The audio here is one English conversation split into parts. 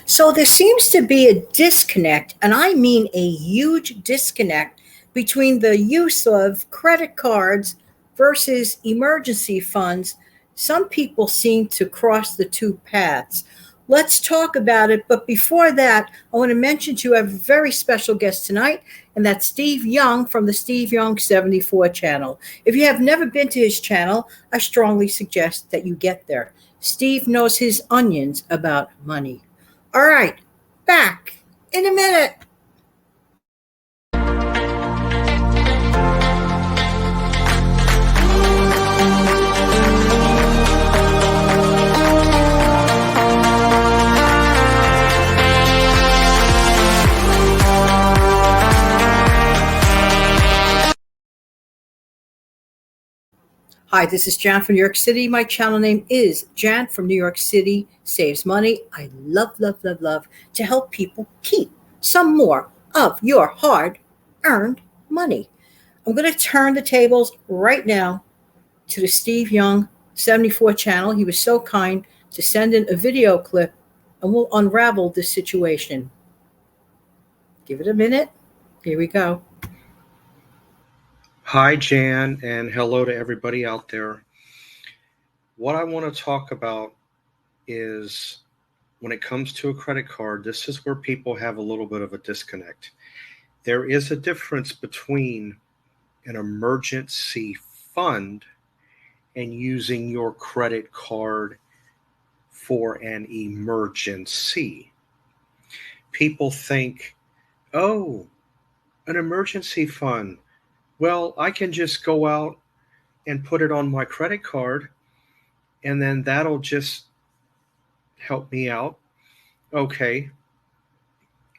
So there seems to be a disconnect, and I mean a huge disconnect between the use of credit cards versus emergency funds. Some people seem to cross the two paths. Let's talk about it. But before that, I want to mention to you I have a very special guest tonight, and that's Steve Young from the Steve Young74 channel. If you have never been to his channel, I strongly suggest that you get there. Steve knows his onions about money. All right, back in a minute. Hi, this is Jan from New York City. My channel name is Jan from New York City Saves Money. I love, love, love, love to help people keep some more of your hard earned money. I'm going to turn the tables right now to the Steve Young 74 channel. He was so kind to send in a video clip, and we'll unravel this situation. Give it a minute. Here we go. Hi, Jan, and hello to everybody out there. What I want to talk about is when it comes to a credit card, this is where people have a little bit of a disconnect. There is a difference between an emergency fund and using your credit card for an emergency. People think, oh, an emergency fund. Well, I can just go out and put it on my credit card, and then that'll just help me out. Okay,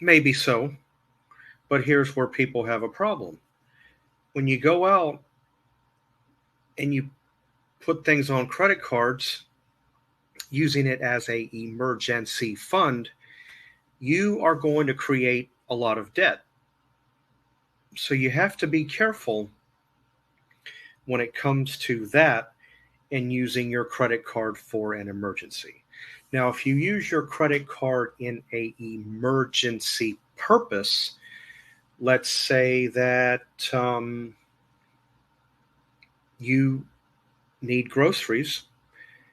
maybe so, but here's where people have a problem. When you go out and you put things on credit cards, using it as an emergency fund, you are going to create a lot of debt. So you have to be careful when it comes to that and using your credit card for an emergency. Now, if you use your credit card in an emergency purpose, let's say that you need groceries,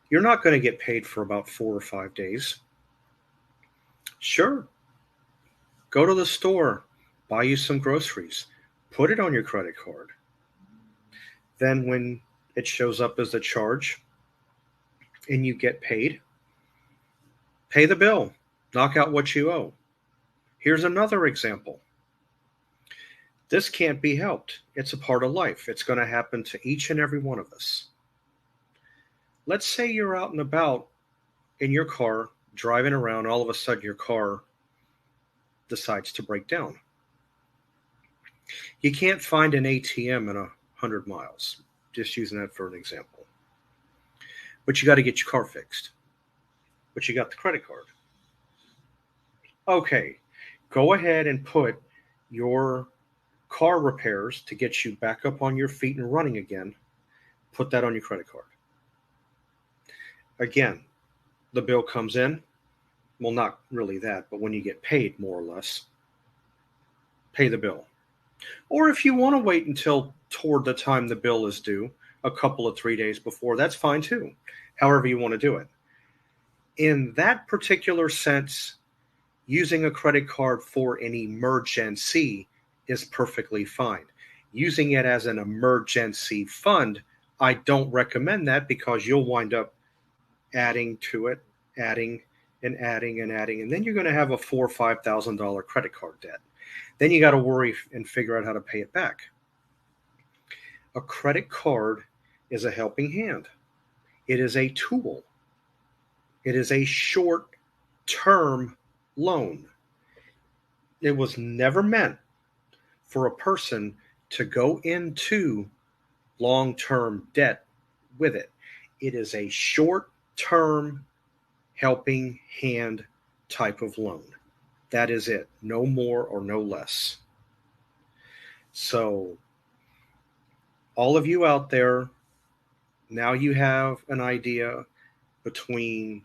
you're not going to get paid for about 4 or 5 days. Sure, go to the store, buy you some groceries, put it on your credit card. Then when it shows up as a charge and you get paid, pay the bill, knock out what you owe. Here's another example. This can't be helped. It's a part of life. It's going to happen to each and every one of us. Let's say you're out and about in your car, driving around, all of a sudden your car decides to break down. You can't find an ATM in 100 miles, just using that for an example. But you got to get your car fixed. But you got the credit card. Okay, go ahead and put your car repairs to get you back up on your feet and running again. Put that on your credit card. Again, the bill comes in. Well, not really that, but when you get paid, more or less, pay the bill. Or if you want to wait until toward the time the bill is due, a couple of 3 days before, that's fine too. However you want to do it. In that particular sense, using a credit card for an emergency is perfectly fine. Using it as an emergency fund, I don't recommend that because you'll wind up adding to it, adding and adding and adding, and then you're going to have a $4,000 or $5,000 credit card debt. Then you got to worry and figure out how to pay it back. A credit card is a helping hand. It is a tool. It is a short-term loan. It was never meant for a person to go into long-term debt with it. It is a short-term helping hand type of loan. That is it. No more or no less. So, all of you out there, now you have an idea between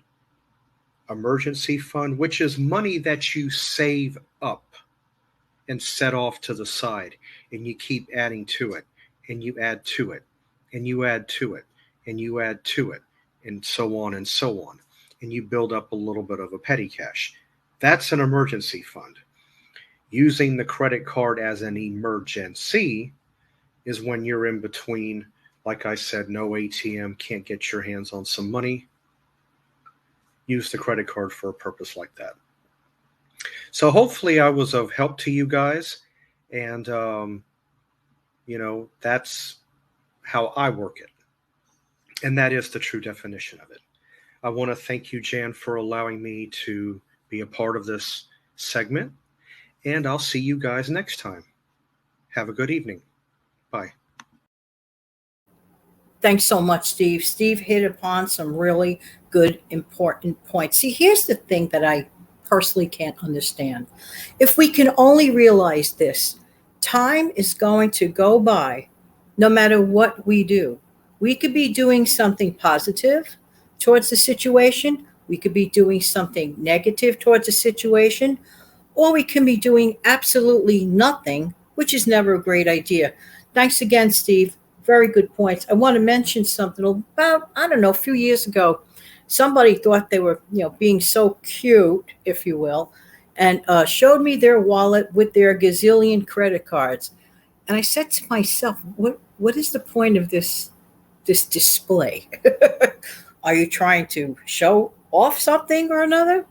emergency fund, which is money that you save up and set off to the side, and you keep adding to it, and you add to it, and you add to it, and you add to it, and so on and so on. And you build up a little bit of a petty cash. That's an emergency fund. Using the credit card as an emergency is when you're in between, like I said, no ATM, can't get your hands on some money. Use the credit card for a purpose like that. So hopefully I was of help to you guys. And, that's how I work it. And that is the true definition of it. I want to thank you, Jan, for allowing me to be a part of this segment. And I'll see you guys next time. Have a good evening. Bye. Thanks so much, Steve. Steve hit upon some really good, important points. See, here's the thing that I personally can't understand. If we can only realize this, time is going to go by no matter what we do. We could be doing something positive towards the situation. We could be doing something negative towards the situation, or we can be doing absolutely nothing, which is never a great idea. Thanks again, Steve. Very good points. I want to mention something about, a few years ago, somebody thought they were, being so cute, if you will, and showed me their wallet with their gazillion credit cards. And I said to myself, what is the point of this display? Are you trying to show off something or another?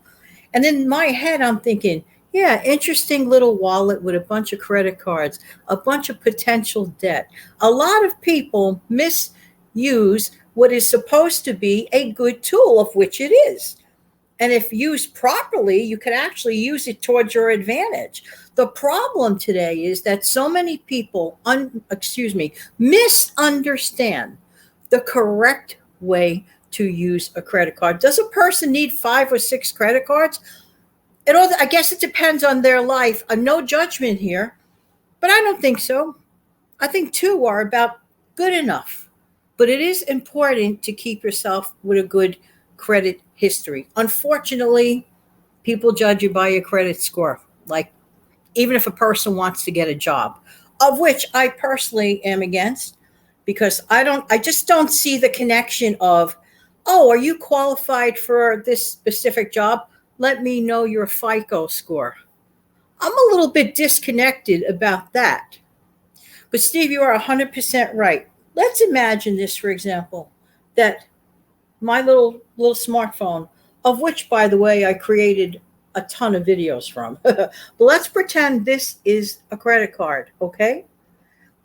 And in my head, I'm thinking, yeah, interesting little wallet with a bunch of credit cards, a bunch of potential debt. A lot of people misuse what is supposed to be a good tool, of which it is. And if used properly, you can actually use it towards your advantage. The problem today is that so many people, misunderstand the correct way to use a credit card. Does a person need 5 or 6 credit cards? I guess it depends on their life. No judgment here, but I don't think so. I think 2 are about good enough. But it is important to keep yourself with a good credit history. Unfortunately, people judge you by your credit score. Like, even if a person wants to get a job, of which I personally am against, because I just don't see the connection of, oh, are you qualified for this specific job? Let me know your FICO score. I'm a little bit disconnected about that. But Steve, you are 100% right. Let's imagine this, for example, that my little smartphone, of which, by the way, I created a ton of videos from. But let's pretend this is a credit card, okay?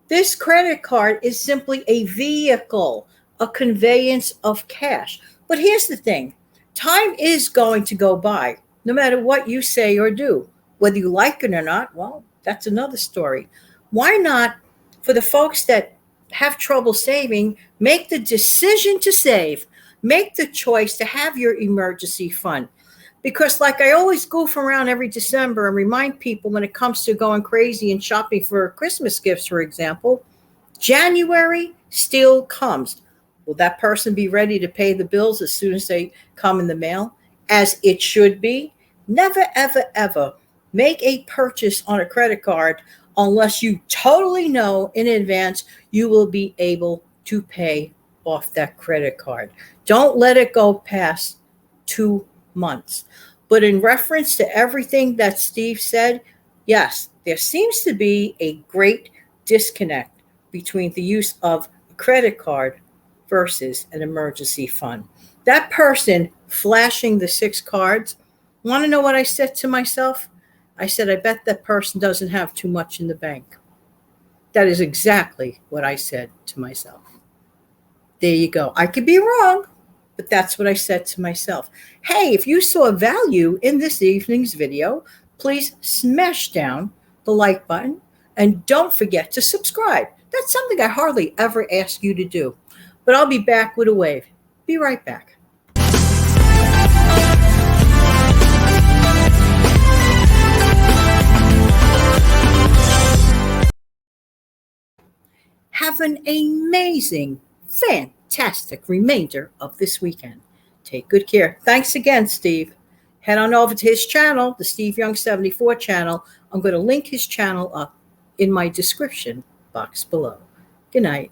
This credit card is simply a vehicle, a conveyance of cash. But here's the thing. Time is going to go by, no matter what you say or do. Whether you like it or not, well, that's another story. Why not, for the folks that have trouble saving, make the decision to save, make the choice to have your emergency fund. Because like I always goof around every December and remind people when it comes to going crazy and shopping for Christmas gifts, for example, January still comes. Will that person be ready to pay the bills as soon as they come in the mail, as it should be? Never, ever, ever make a purchase on a credit card unless you totally know in advance you will be able to pay off that credit card. Don't let it go past 2 months. But in reference to everything that Steve said, yes, there seems to be a great disconnect between the use of a credit card versus an emergency fund. That person flashing the 6 cards, want to know what I said to myself? I said, I bet that person doesn't have too much in the bank. That is exactly what I said to myself. There you go. I could be wrong, but that's what I said to myself. Hey, if you saw value in this evening's video, please smash down the like button and don't forget to subscribe. That's something I hardly ever ask you to do. But I'll be back with a wave. Be right back. Have an amazing, fantastic remainder of this weekend. Take good care. Thanks again, Steve. head on over to his channel, the Steve Young74 channel. I'm going to link his channel up in my description box below. Good night.